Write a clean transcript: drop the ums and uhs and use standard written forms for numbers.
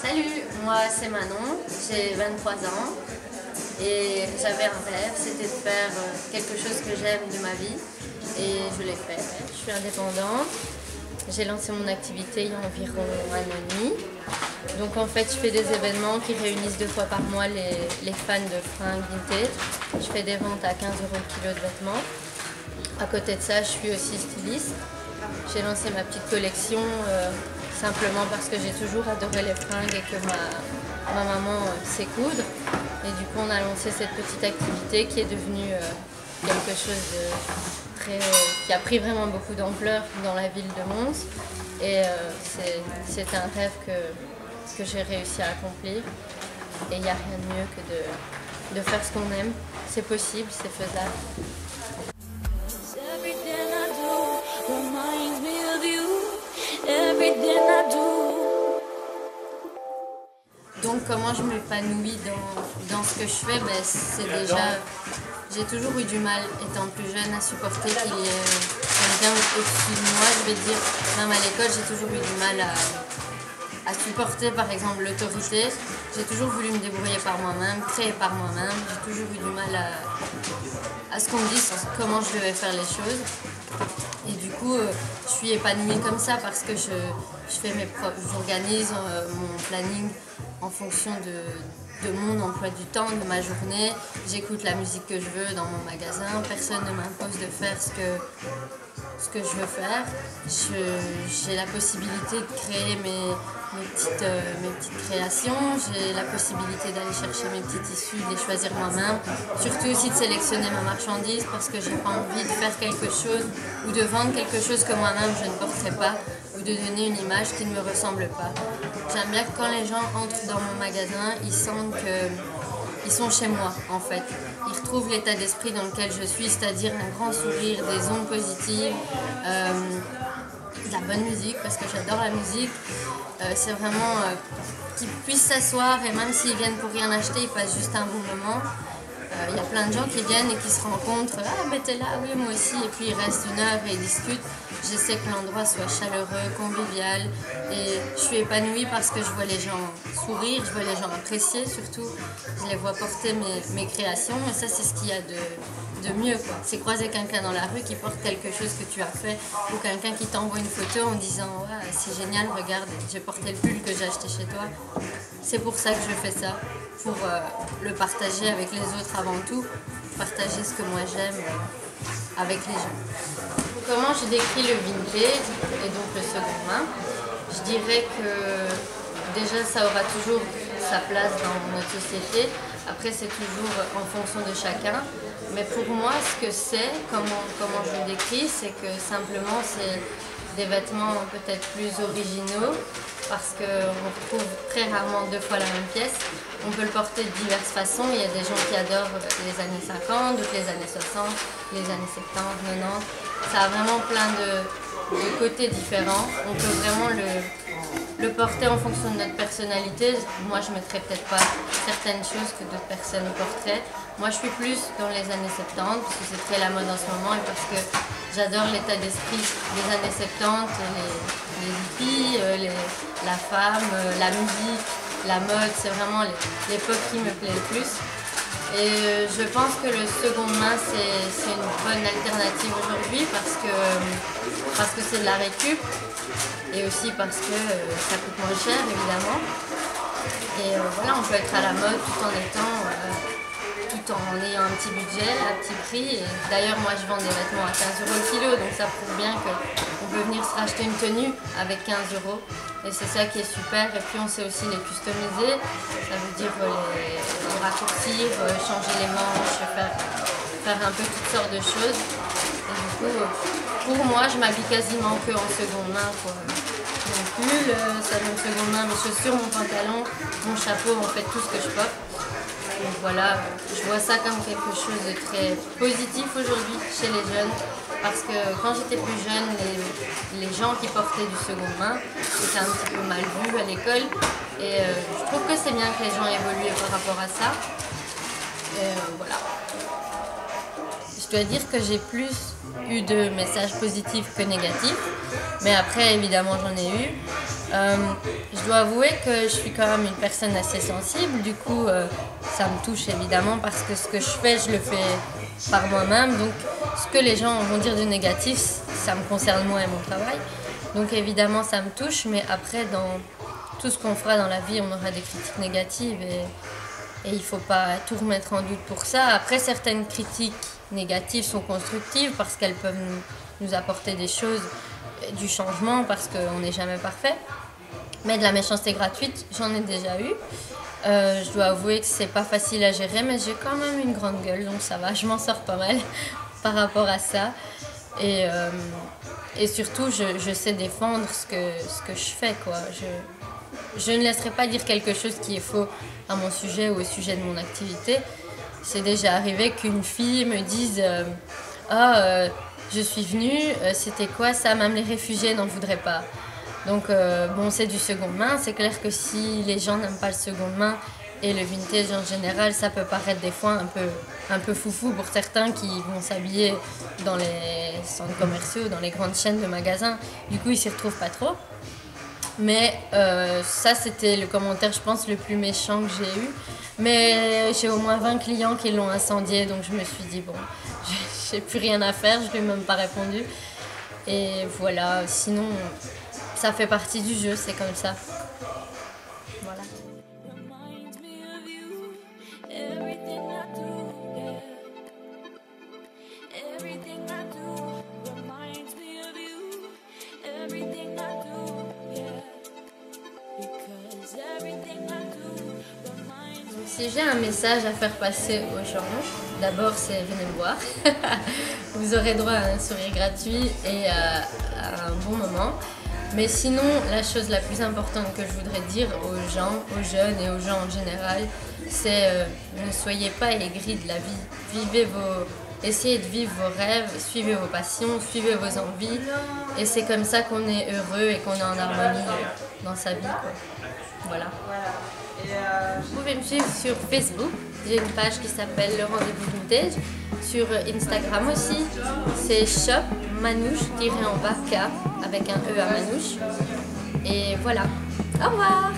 Salut, moi c'est Manon, j'ai 23 ans et j'avais un rêve, c'était de faire quelque chose que j'aime de ma vie et je l'ai fait. Je suis indépendante, j'ai lancé mon activité il y a environ un an et demi. Donc en fait je fais des événements qui réunissent 2 fois par mois les fans de fringues vintage. Je fais des ventes à 15 € le kilo de vêtements. À côté de ça je suis aussi styliste. J'ai lancé ma petite collection simplement parce que j'ai toujours adoré les fringues et que ma maman sait coudre. Et du coup on a lancé cette petite activité qui est devenue quelque chose de très... qui a pris vraiment beaucoup d'ampleur dans la ville de Mons. Et c'est un rêve que j'ai réussi à accomplir. Et il n'y a rien de mieux que de faire ce qu'on aime. C'est possible, c'est faisable. Donc comment je m'épanouis dans ce que je fais, c'est déjà... J'ai toujours eu du mal, étant plus jeune, à supporter qu'il y ait quelqu'un au-dessus de moi, je vais dire. Même à l'école, j'ai toujours eu du mal à supporter, par exemple, l'autorité. J'ai toujours voulu me débrouiller par moi-même, créer par moi-même. J'ai toujours eu du mal à ce qu'on me dise comment je devais faire les choses. Et du coup, je suis épanouie comme ça parce que j'organise mon planning en fonction de mon emploi du temps, de ma journée. J'écoute la musique que je veux dans mon magasin. Personne ne m'impose de faire ce que je veux faire. J'ai la possibilité de créer mes petites créations. J'ai la possibilité d'aller chercher mes petits tissus, de les choisir moi-même. Surtout aussi de sélectionner ma marchandise parce que j'ai pas envie de faire quelque chose ou de vendre quelque chose que moi-même je ne porterai pas ou de donner une image qui ne me ressemble pas. J'aime bien que quand les gens entrent dans mon magasin, ils sentent qu'ils sont chez moi en fait. Ils retrouvent l'état d'esprit dans lequel je suis, c'est-à-dire un grand sourire, des ondes positives, de la bonne musique parce que j'adore la musique. C'est vraiment qu'ils puissent s'asseoir et même s'ils viennent pour rien acheter, ils passent juste un bon moment. Il y a plein de gens qui viennent et qui se rencontrent. Ah mais t'es là, oui moi aussi. Et puis ils restent 1 heure et ils discutent. J'essaie que l'endroit soit chaleureux, convivial. Et je suis épanouie parce que je vois les gens sourire, je vois les gens apprécier surtout. Je les vois porter mes créations et ça c'est ce qu'il y a de mieux. C'est croiser quelqu'un dans la rue qui porte quelque chose que tu as fait ou quelqu'un qui t'envoie une photo en disant ouais, c'est génial, regarde, j'ai porté le pull que j'ai acheté chez toi. C'est pour ça que je fais ça, pour le partager avec les autres avant tout, partager ce que moi j'aime avec les gens. Comment je décris le vintage et donc le seconde main? Je dirais que déjà ça aura toujours sa place dans notre société. Après c'est toujours en fonction de chacun. Mais pour moi ce que c'est, comment je le décris, c'est que simplement c'est des vêtements peut-être plus originaux parce qu'on retrouve très rarement 2 fois la même pièce. On peut le porter de diverses façons. Il y a des gens qui adorent les années 50, d'autres les années 60, les années 70, 90. Ça a vraiment plein de côtés différents. On peut vraiment le porter en fonction de notre personnalité. Moi, je ne mettrais peut-être pas certaines choses que d'autres personnes porteraient. Moi, je suis plus dans les années 70 parce que c'est très la mode en ce moment et parce que j'adore l'état d'esprit des années 70, les hippies, la femme, la musique, la mode. C'est vraiment l'époque qui me plaît le plus. Et je pense que le seconde main, c'est une bonne alternative aujourd'hui parce que c'est de la récup et aussi parce que ça coûte moins cher évidemment. Et voilà, on peut être à la mode tout en ayant un petit budget, à petit prix. D'ailleurs, moi je vends des vêtements à 15 € le kilo, donc ça prouve bien qu'on peut venir se racheter une tenue avec 15 €. Et c'est ça qui est super. Et puis on sait aussi les customiser, ça veut dire les raccourcir, changer les manches, faire un peu toutes sortes de choses. Et du coup, pour moi, je m'habille quasiment que en seconde main. Mon pull, ça donne seconde main, mes chaussures, mon pantalon, mon chapeau, en fait tout ce que je porte. Donc voilà, je vois ça comme quelque chose de très positif aujourd'hui chez les jeunes. Parce que quand j'étais plus jeune, les gens qui portaient du seconde main, c'était un petit peu mal vu à l'école. Et je trouve que c'est bien que les gens évoluent par rapport à ça. Et voilà. Je je dois dire que j'ai plus eu de messages positifs que négatifs, mais après évidemment j'en ai eu. Je dois avouer que je suis quand même une personne assez sensible, du coup ça me touche évidemment parce que ce que je fais, je le fais par moi-même, donc ce que les gens vont dire de négatif, ça me concerne moi et mon travail, donc évidemment ça me touche, mais après dans tout ce qu'on fera dans la vie, on aura des critiques négatives et il ne faut pas tout remettre en doute pour ça. Après, certaines critiques négatives sont constructives parce qu'elles peuvent nous apporter des choses, du changement, parce qu'on n'est jamais parfait. Mais de la méchanceté gratuite, j'en ai déjà eu. Je dois avouer que c'est pas facile à gérer, mais j'ai quand même une grande gueule, donc ça va, je m'en sors pas mal par rapport à ça. Et surtout, je sais défendre ce que je fais, quoi. Je ne laisserai pas dire quelque chose qui est faux à mon sujet ou au sujet de mon activité. C'est déjà arrivé qu'une fille me dise je suis venue, c'était quoi ça? Même les réfugiés n'en voudraient pas. Donc bon, c'est du seconde main. C'est clair que si les gens n'aiment pas le seconde main et le vintage en général, ça peut paraître des fois un peu foufou pour certains qui vont s'habiller dans les centres commerciaux, dans les grandes chaînes de magasins. Du coup, ils s'y retrouvent pas trop. Mais ça, c'était le commentaire, je pense, le plus méchant que j'ai eu. Mais j'ai au moins 20 clients qui l'ont incendié, donc je me suis dit, bon, j'ai plus rien à faire, je lui ai même pas répondu. Et voilà, sinon, ça fait partie du jeu, c'est comme ça. Voilà. Si j'ai un message à faire passer aux gens, d'abord c'est venez me voir. Vous aurez droit à un sourire gratuit et à un bon moment. Mais sinon, la chose la plus importante que je voudrais dire aux gens, aux jeunes et aux gens en général, c'est ne soyez pas aigris de la vie. Essayez de vivre vos rêves, suivez vos passions, suivez vos envies. Et c'est comme ça qu'on est heureux et qu'on est en harmonie dans sa vie, quoi. Voilà. Vous pouvez me suivre sur Facebook, j'ai une page qui s'appelle Le Rendez-vous Vintage. Sur Instagram aussi, c'est shop manouche-K avec un E à Manouche. Et voilà, au revoir!